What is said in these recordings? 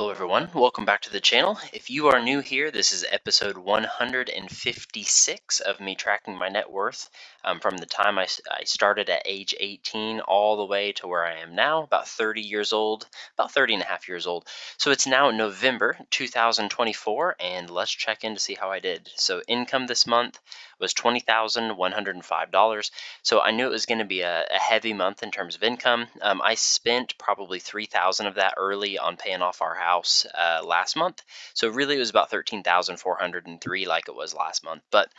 Hello everyone, welcome back to the channel. If you are new here, this is episode 156 of me tracking my net worth from the time I started at age 18 all the way to where I am now, about 30 years old, about 30 and a half years old. So it's now November 2024, and let's check in to see how I did. So income this month was $20,105. So I knew it was going to be a heavy month in terms of income. I spent probably 3,000 of that early on paying off our house last month. So really it was about 13,403 like it was last month. But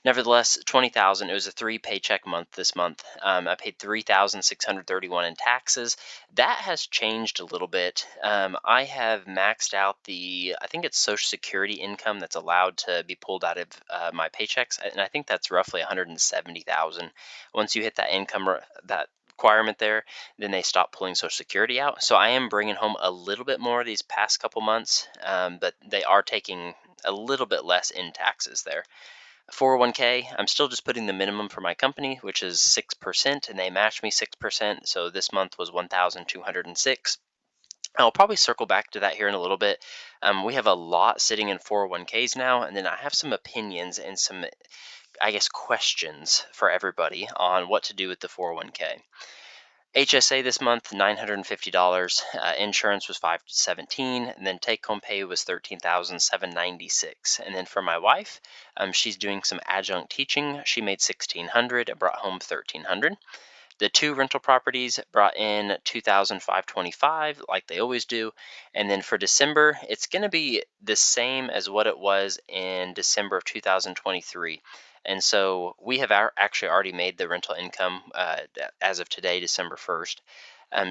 nevertheless, 20,000. It was a 3 paycheck month this month. I paid 3,631 in taxes. That has changed a little bit. I have maxed out I think it's Social Security income that's allowed to be pulled out of my paychecks, and I think that's roughly 170,000. Once you hit that that requirement there, then they stop pulling Social Security out. So I am bringing home a little bit more these past couple months, but they are taking a little bit less in taxes there. 401k, I'm still just putting the minimum for my company, which is 6%, and they match me 6%. So this month was 1,206. I'll probably circle back to that here in a little bit. We have a lot sitting in 401ks now, and then I have some opinions and some, I guess, questions for everybody on what to do with the 401k. HSA this month, $950. Insurance was $517, and then take-home pay was $13,796. And then for my wife, she's doing some adjunct teaching. She made $1,600 and brought home $1,300. The two rental properties brought in $2,525, like they always do. And then for December, it's going to be the same as what it was in December of 2023. And so we have actually already made the rental income as of today, December 1st.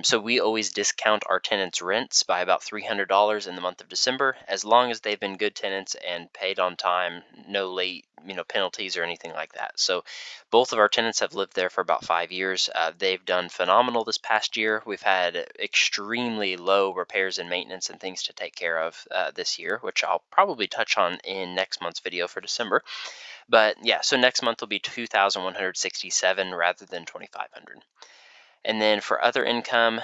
So we always discount our tenants' rents by about $300 in the month of December, as long as they've been good tenants and paid on time, no late, penalties or anything like that. So both of our tenants have lived there for about 5 years. They've done phenomenal this past year. We've had extremely low repairs and maintenance and things to take care of this year, which I'll probably touch on in next month's video for December. But yeah, so next month will be 2,167 rather than 2,500. And then for other income,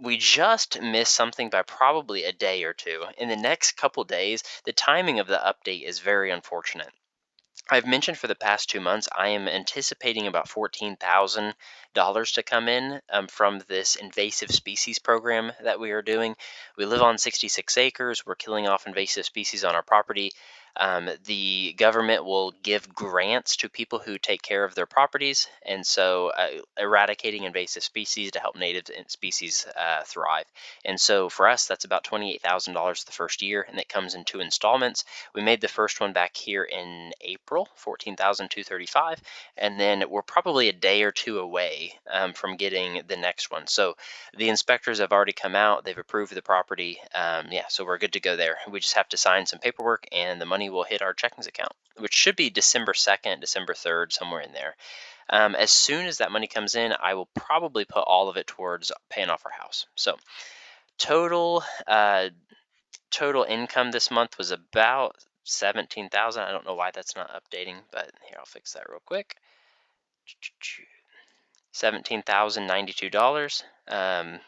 we just missed something by probably a day or two. In the next couple days, the timing of the update is very unfortunate. I've mentioned for the past 2 months, I am anticipating about $14,000 to come in from this invasive species program that we are doing. We live on 66 acres. We're killing off invasive species on our property. The government will give grants to people who take care of their properties, and so eradicating invasive species to help native species thrive. And so for us, that's about $28,000 the first year, and it comes in 2 installments. We made the first one back here in April, 14,235, and then we're probably a day or two away from getting the next one. So the inspectors have already come out; they've approved the property. Yeah, so we're good to go there. We just have to sign some paperwork, and the money will hit our checkings account, which should be December 2nd, December 3rd, somewhere in there. As soon as that money comes in, I will probably put all of it towards paying off our house. So total total income this month was about 17,000. I don't know why that's not updating, but here, I'll fix that real quick. $17,092.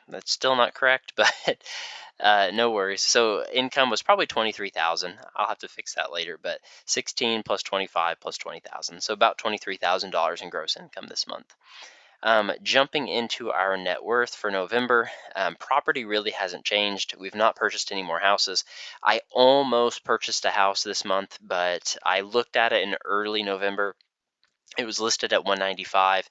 That's still not correct, but no worries. So income was probably 23,000. I'll have to fix that later, but 16 plus 25 plus 20,000. So about $23,000 in gross income this month. Jumping into our net worth for November, property really hasn't changed. We've not purchased any more houses. I almost purchased a house this month, but I looked at it in early November. It was listed at 195.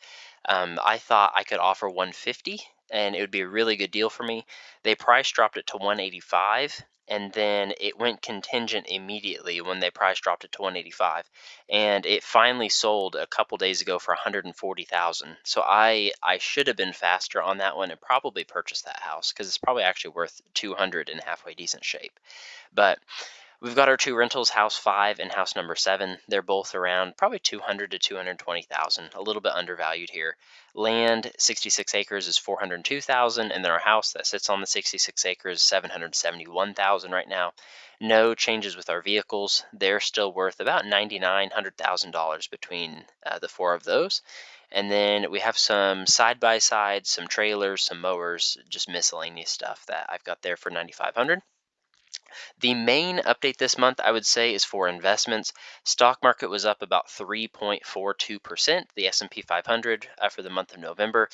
I thought I could offer 150 and it would be a really good deal for me. They price dropped it to 185, and then it went contingent immediately when they price dropped it to 185, and it finally sold a couple days ago for 140,000. So I should have been faster on that one and probably purchased that house because it's probably actually worth 200 in halfway decent shape. But we've got our two rentals, house 5 and house number 7. They're both around probably 200 to 220,000, a little bit undervalued here. Land, 66 acres is 402,000, and then our house that sits on the 66 acres, 771,000 right now. No changes with our vehicles. They're still worth about $99,000 between the four of those. And then we have some side-by-sides, some trailers, some mowers, just miscellaneous stuff that I've got there for 9,500. The main update this month, I would say, is for investments. Stock market was up about 3.42%, the S&P 500 for the month of November.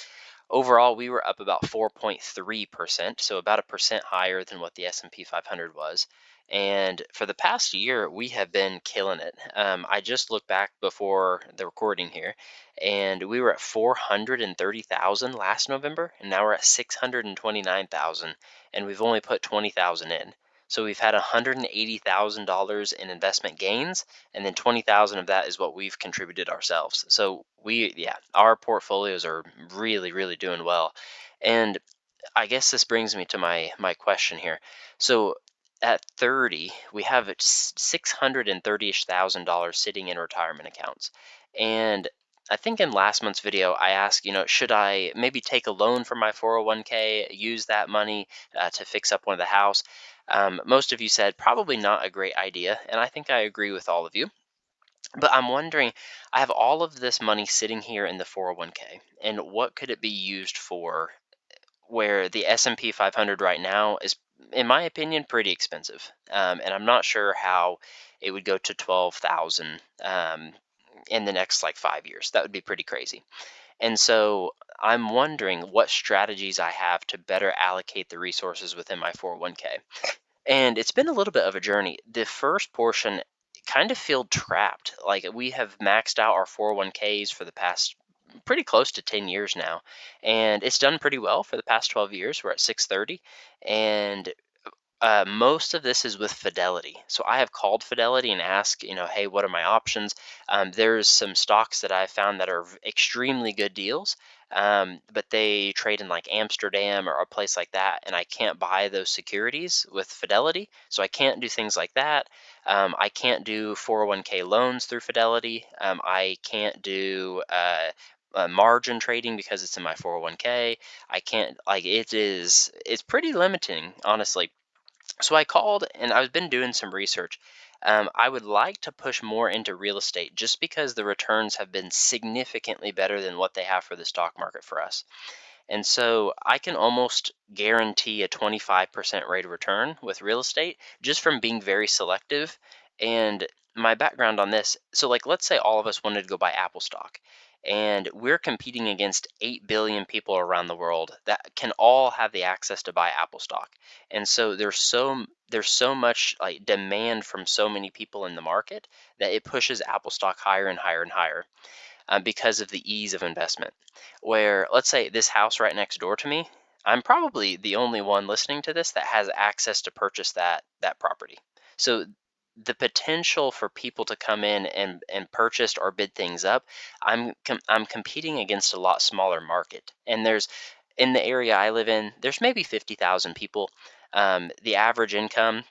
Overall, we were up about 4.3%, so about a percent higher than what the S&P 500 was. And for the past year, we have been killing it. I just looked back before the recording here, and we were at 430,000 last November, and now we're at 629,000, and we've only put 20,000 in. So we've had $180,000 in investment gains, and then 20,000 of that is what we've contributed ourselves. So yeah, our portfolios are really, really doing well. And I guess this brings me to my question here. So at 30, we have $630,000 sitting in retirement accounts. And I think in last month's video, I asked, should I maybe take a loan from my 401k, use that money to fix up one of the house? Most of you said probably not a great idea, and I think I agree with all of you. But I'm wondering, I have all of this money sitting here in the 401k, and what could it be used for where the S&P 500 right now is, in my opinion, pretty expensive. And I'm not sure how it would go to 12,000 in the next like 5 years. That would be pretty crazy. And so I'm wondering what strategies I have to better allocate the resources within my 401k. And it's been a little bit of a journey. The first portion kind of feel trapped. Like we have maxed out our 401ks for the past pretty close to 10 years now. And it's done pretty well for the past 12 years. We're at 630. And most of this is with Fidelity. So I have called Fidelity and asked, hey, what are my options? There's some stocks that I found that are extremely good deals, but they trade in like Amsterdam or a place like that, and I can't buy those securities with Fidelity. So I can't do things like that. I can't do 401k loans through Fidelity. I can't do margin trading because it's in my 401k. I can't, like, it's pretty limiting, honestly. So I called and I've been doing some research. I would like to push more into real estate just because the returns have been significantly better than what they have for the stock market for us. And so I can almost guarantee a 25% rate of return with real estate just from being very selective. And my background on this, so like let's say all of us wanted to go buy Apple stock, and we're competing against 8 billion people around the world that can all have the access to buy Apple stock. And so there's so much like demand from so many people in the market that it pushes Apple stock higher and higher and higher because of the ease of investment. Where, let's say, this house right next door to me, I'm probably the only one listening to this that has access to purchase that property. So the potential for people to come in and purchase or bid things up, I'm competing against a lot smaller market. And there's in the area I live in, there's maybe 50,000 people. The average income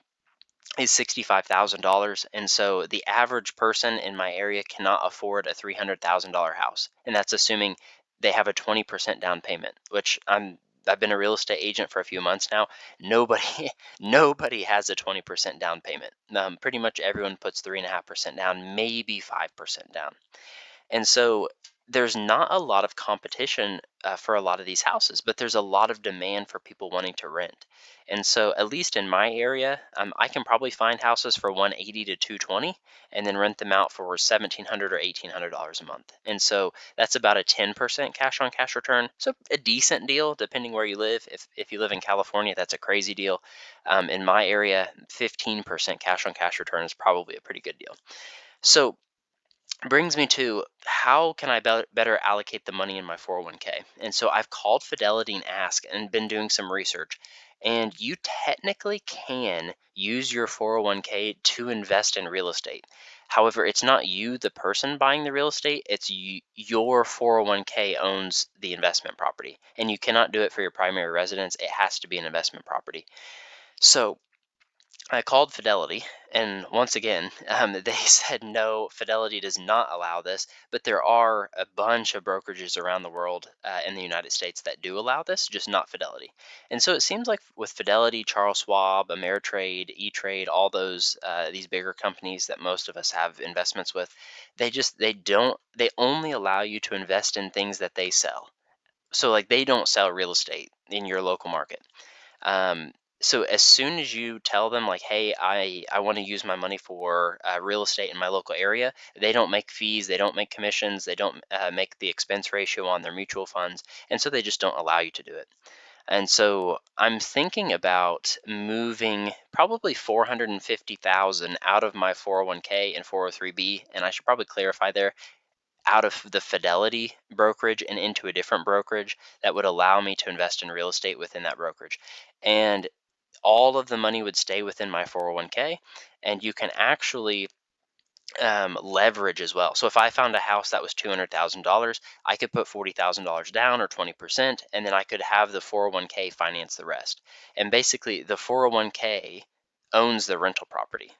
is $65,000. And so the average person in my area cannot afford a $300,000 house. And that's assuming they have a 20% down payment, which I've been a real estate agent for a few months now. Nobody, nobody has a 20% down payment. Pretty much everyone puts 3.5% down, maybe 5% down. And so there's not a lot of competition for a lot of these houses, but there's a lot of demand for people wanting to rent. And so, at least in my area, I can probably find houses for 180 to 220, and then rent them out for 1,700 or $1,800 a month. And so that's about a 10% cash on cash return. So a decent deal, depending where you live. If you live in California, that's a crazy deal. In my area, 15% cash on cash return is probably a pretty good deal. So brings me to how can I better allocate the money in my 401k? And so I've called Fidelity and asked and been doing some research. And you technically can use your 401k to invest in real estate. However, it's not you, the person buying the real estate, it's you, your 401k owns the investment property. And you cannot do it for your primary residence, it has to be an investment property. So I called Fidelity, and once again, they said no, Fidelity does not allow this, but there are a bunch of brokerages around the world in the United States that do allow this, just not Fidelity. And so it seems like with Fidelity, Charles Schwab, Ameritrade, E-Trade, all those these bigger companies that most of us have investments with, they only allow you to invest in things that they sell. So like they don't sell real estate in your local market. Um, So as soon as you tell them like, hey, I want to use my money for real estate in my local area, they don't make fees, they don't make commissions, they don't make the expense ratio on their mutual funds, and so they just don't allow you to do it. And so I'm thinking about moving probably 450,000 out of my 401k and 403b, and I should probably clarify there, out of the Fidelity brokerage and into a different brokerage that would allow me to invest in real estate within that brokerage. And all of the money would stay within my 401k, and you can actually leverage as well. So if I found a house that was $200,000, I could put $40,000 down or 20%, and then I could have the 401k finance the rest. And basically, the 401k owns the rental property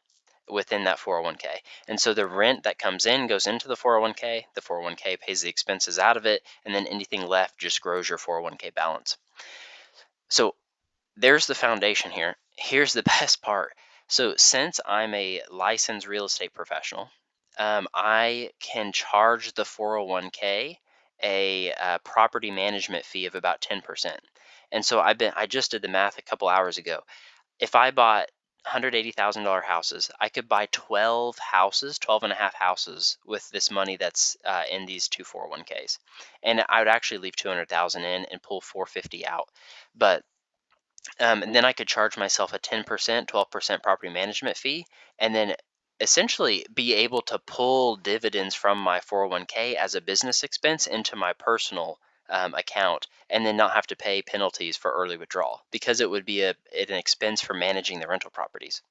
within that 401k. And so the rent that comes in goes into the 401k pays the expenses out of it, and then anything left just grows your 401k balance. So there's the foundation here. Here's the best part. So, since I'm a licensed real estate professional, I can charge the 401k a property management fee of about 10%. And so I just did the math a couple hours ago. If I bought $180,000 houses, I could buy 12 houses, 12 and a half houses with this money that's in these two 401ks. And I would actually leave 200,000 in and pull 450 out. But and then I could charge myself a 10%, 12% property management fee, and then essentially be able to pull dividends from my 401k as a business expense into my personal account, and then not have to pay penalties for early withdrawal because it would be an expense for managing the rental properties.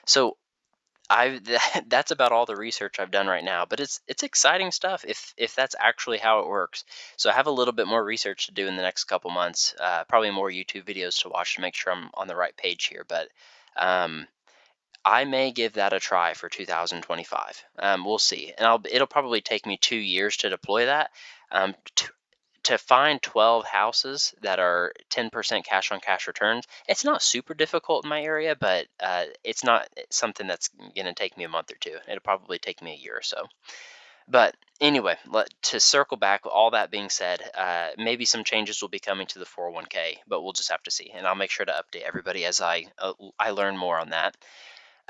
So that's about all the research I've done right now, but it's exciting stuff if that's actually how it works. So I have a little bit more research to do in the next couple months, probably more YouTube videos to watch to make sure I'm on the right page here. But um, I may give that a try for 2025. We'll see, and it'll probably take me 2 years to deploy that. Um, to find 12 houses that are 10% cash on cash returns, it's not super difficult in my area, but it's not something that's going to take me a month or two. It'll probably take me a year or so. But anyway, to circle back, all that being said, maybe some changes will be coming to the 401k, but we'll just have to see. And I'll make sure to update everybody as I learn more on that.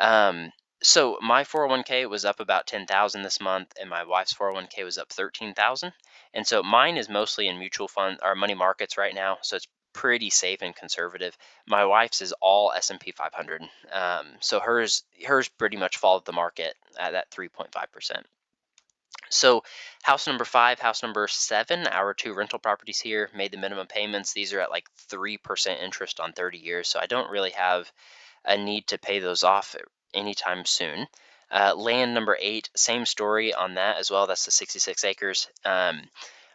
Um, so my 401k was up about 10,000 this month, and my wife's 401k was up 13,000. And so mine is mostly in mutual fund or money markets right now, so it's pretty safe and conservative. My wife's is all S&P 500. So hers pretty much followed the market at that 3.5%. So house number 5, house number 7, our two rental properties here made the minimum payments. These are at like 3% interest on 30 years, so I don't really have a need to pay those off anytime soon. Land number 8, same story on that as well. That's the 66 acres. I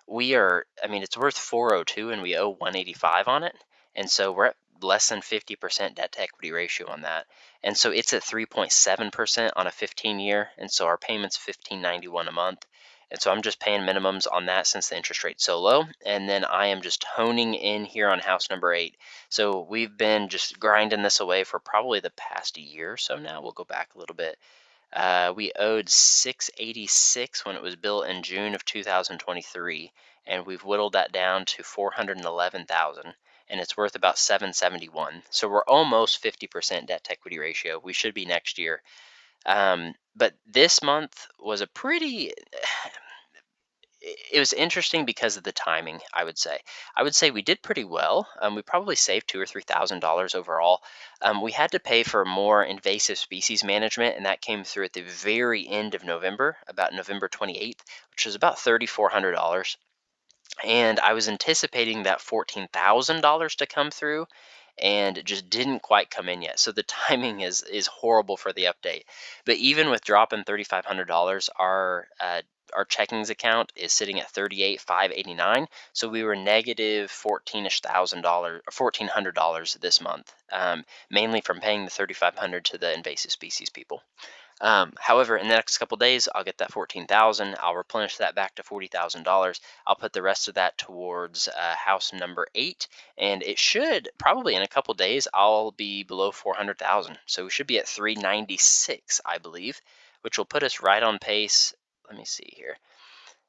mean, it's worth 402 and we owe 185 on it. And so we're at less than 50% debt to equity ratio on that. And so it's at 3.7% on a 15-year. And so our payment's 1591 a month. And so I'm just paying minimums on that since the interest rate's so low. And then I am just honing in here on house number 8. So we've been just grinding this away for probably the past year or so now. We'll go back a little bit. We owed 686 when it was built in June of 2023, and we've whittled that down to 411,000, and it's worth about 771. So we're almost 50% debt to equity ratio. We should be next year. But this month was a pretty it was interesting because of the timing, I would say. I would say we did pretty well. We probably saved $2,000 or $3,000 overall. We had to pay for more invasive species management, and that came through at the very end of November, about November 28th, which was about $3,400. And I was anticipating that $14,000 to come through, and it just didn't quite come in yet. So the timing is horrible for the update. But even with dropping $3,500, our checkings account is sitting at 38,589. So we were negative 14-ish $1,000, $1,400 this month, mainly from paying the 3,500 to the invasive species people. However, in the next couple days, I'll get that 14,000. I'll replenish that back to $40,000. I'll put the rest of that towards house number 8, and it should probably in a couple days I'll be below 400,000. So we should be at 396, I believe, which will put us right on pace. Let me see here.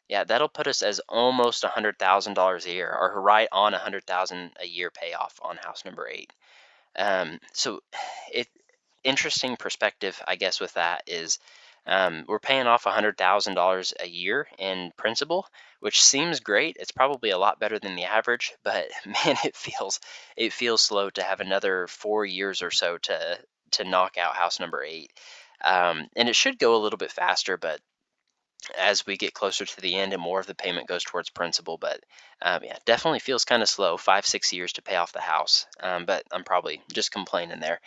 Yeah, that'll put us as almost $100,000 a year, or right on 100,000 a year payoff on house number 8. So it interesting perspective, I guess, with that is we're paying off $100,000 a year in principal, which seems great. It's probably a lot better than the average, but man, it feels slow to have another 4 years or so to knock out house number eight. And it should go a little bit faster, but as we get closer to the end and more of the payment goes towards principal. But yeah, definitely feels kind of slow, 5, 6 years to pay off the house. But I'm probably just complaining there.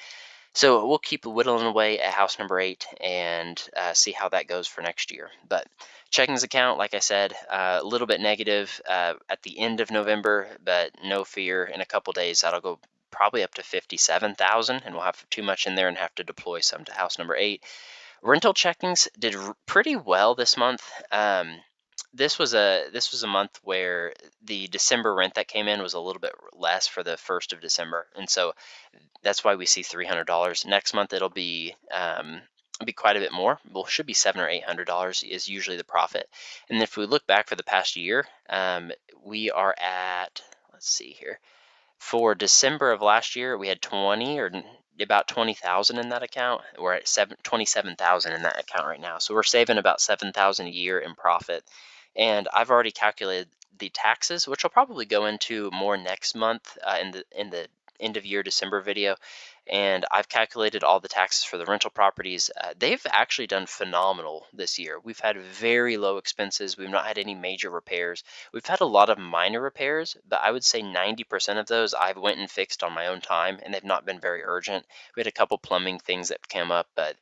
So we'll keep whittling away at house number eight and see how that goes for next year. But checkings account, like I said, a little bit negative at the end of November, but no fear. In a couple days, that'll go probably up to 57,000, and we'll have too much in there and have to deploy some to house number eight. Rental checkings did pretty well this month. This was a month where the December rent that came in was a little bit less for the 1st of December, and so that's why we see $300. Next month it'll be quite a bit more. Well, should be $700 or $800 is usually the profit. And if we look back for the past year, we are at, let's see here, for December of last year, we had 20 or about 20,000 in that account. We're at 27,000 in that account right now. So we're saving about 7,000 a year in profit. And I've already calculated the taxes, which I'll probably go into more next month in the end of year December video. And I've calculated all the taxes for the rental properties. They've actually done phenomenal this year. We've had very low expenses. We've not had any major repairs. We've had a lot of minor repairs, but I would say 90% of those I've went and fixed on my own time, and they've not been very urgent. We had a couple plumbing things that came up, but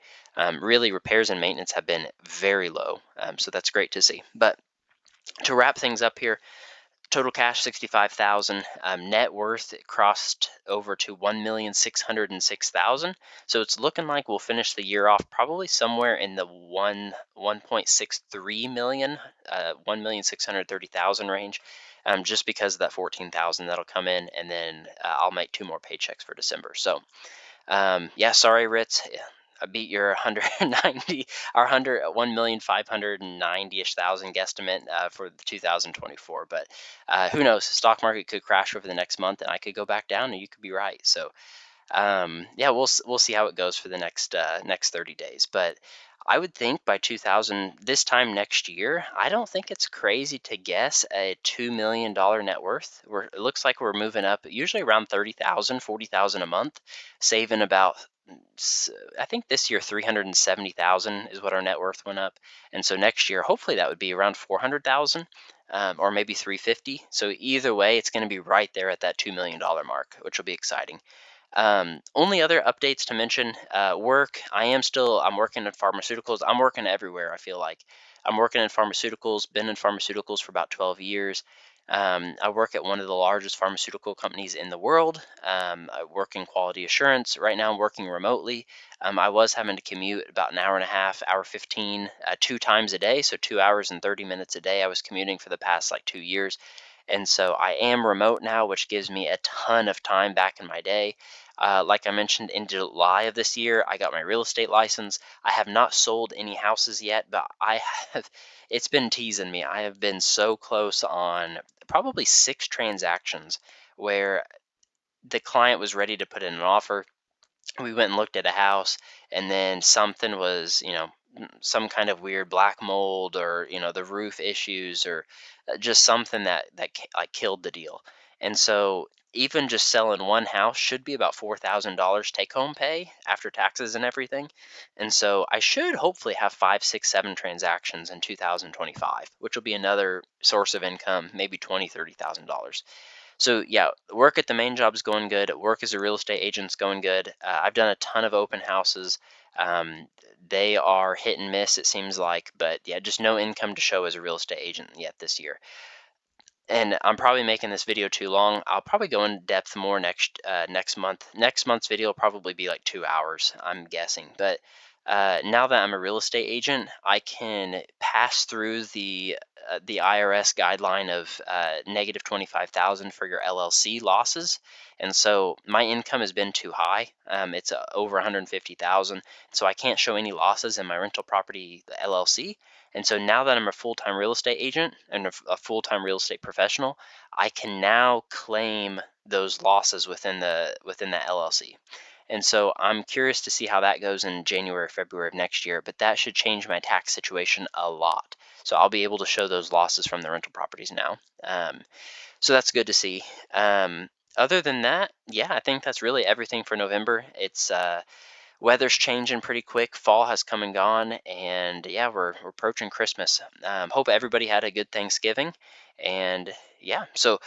really repairs and maintenance have been very low. So that's great to see. But to wrap things up here, total cash 65,000. Net worth it crossed over to 1,606,000. So it's looking like we'll finish the year off probably somewhere in the 1.63 million, 1,630,000 range. Just because of that 14,000 that'll come in, and then I'll make two more paychecks for December. So yeah, sorry, Ritz. Yeah, I beat your 190, our 1,590,000-ish guesstimate for the 2024. But who knows? Stock market could crash over the next month, and I could go back down, and you could be right. So yeah, we'll see how it goes for the next 30 days. But I would think by 2000, this time next year, I don't think it's crazy to guess a $2 million net worth. It looks like we're moving up, usually around 30,000, 40,000 a month, saving about. I think this year 370,000 is what our net worth went up, and so next year hopefully that would be around 400,000. Or maybe 350. So either way, it's going to be right there at that $2 million mark, which will be exciting. Only other updates to mention, work. I'm working in pharmaceuticals. I'm working everywhere, I feel like. I'm working in pharmaceuticals, been in pharmaceuticals for about 12 years. I work at one of the largest pharmaceutical companies in the world. I work in quality assurance. Right now, I'm working remotely. I was having to commute about an hour and a half, hour 15, 2 times a day. So 2 hours and 30 minutes a day. I was commuting for the past like 2 years. And so I am remote now, which gives me a ton of time back in my day. Like I mentioned, in July of this year, I got my real estate license. I have not sold any houses yet, but it's been teasing me. I have been so close on probably 6 transactions where the client was ready to put in an offer. We went and looked at a house, and then something was, some kind of weird black mold, or the roof issues, or just something that like killed the deal. And so even just selling one house should be about $4,000 take home pay after taxes and everything. And so I should hopefully have 5, 6, 7 transactions in 2025, which will be another source of income, maybe $20, $30,000. So yeah, work at the main job is going good. Work as a real estate agent's going good. I've done a ton of open houses. Um, they are hit and miss, it seems like, but yeah, just no income to show as a real estate agent yet this year. And I'm probably making this video too long. I'll probably go in depth more next month. Next month's video will probably be like 2 hours, I'm guessing. But now that I'm a real estate agent, I can pass through the IRS guideline of negative 25,000 for your LLC losses, and so my income has been too high. It's over 150,000, so I can't show any losses in my rental property, the LLC. And so now that I'm a full-time real estate agent and a full-time real estate professional, I can now claim those losses within that LLC. And so I'm curious to see how that goes in January, February of next year, but that should change my tax situation a lot. So I'll be able to show those losses from the rental properties now. So that's good to see. Other than that, yeah, I think that's really everything for November. It's weather's changing pretty quick. Fall has come and gone, and yeah, we're approaching Christmas. Hope everybody had a good Thanksgiving, and yeah. So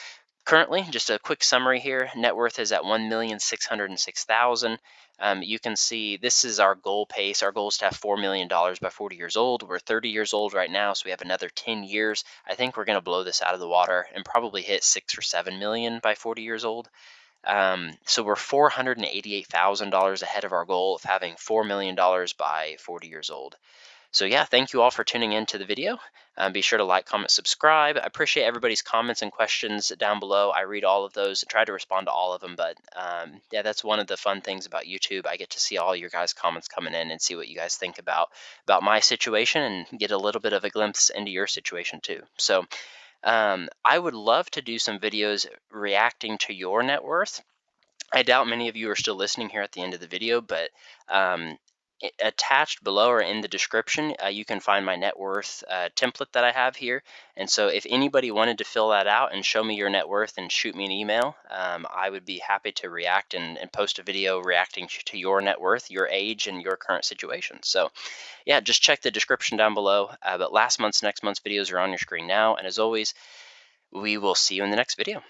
currently, just a quick summary here. Net worth is at 1,606,000. You can see this is our goal pace. Our goal is to have $4 million by 40 years old. We're 30 years old right now, so we have another 10 years. I think we're going to blow this out of the water and probably hit 6 or 7 million by 40 years old. So we're $488,000 ahead of our goal of having $4 million by 40 years old. So yeah, thank you all for tuning in to the video. Be sure to like, comment, subscribe. I appreciate everybody's comments and questions down below. I read all of those and try to respond to all of them. But yeah, that's one of the fun things about YouTube. I get to see all your guys' comments coming in and see what you guys think about my situation and get a little bit of a glimpse into your situation too. So I would love to do some videos reacting to your net worth. I doubt many of you are still listening here at the end of the video, but um, attached below or in the description, you can find my net worth template that I have here. And so if anybody wanted to fill that out and show me your net worth and shoot me an email, I would be happy to react and post a video reacting to your net worth, your age, and your current situation. So yeah, just check the description down below. But next month's videos are on your screen now. And as always, we will see you in the next video.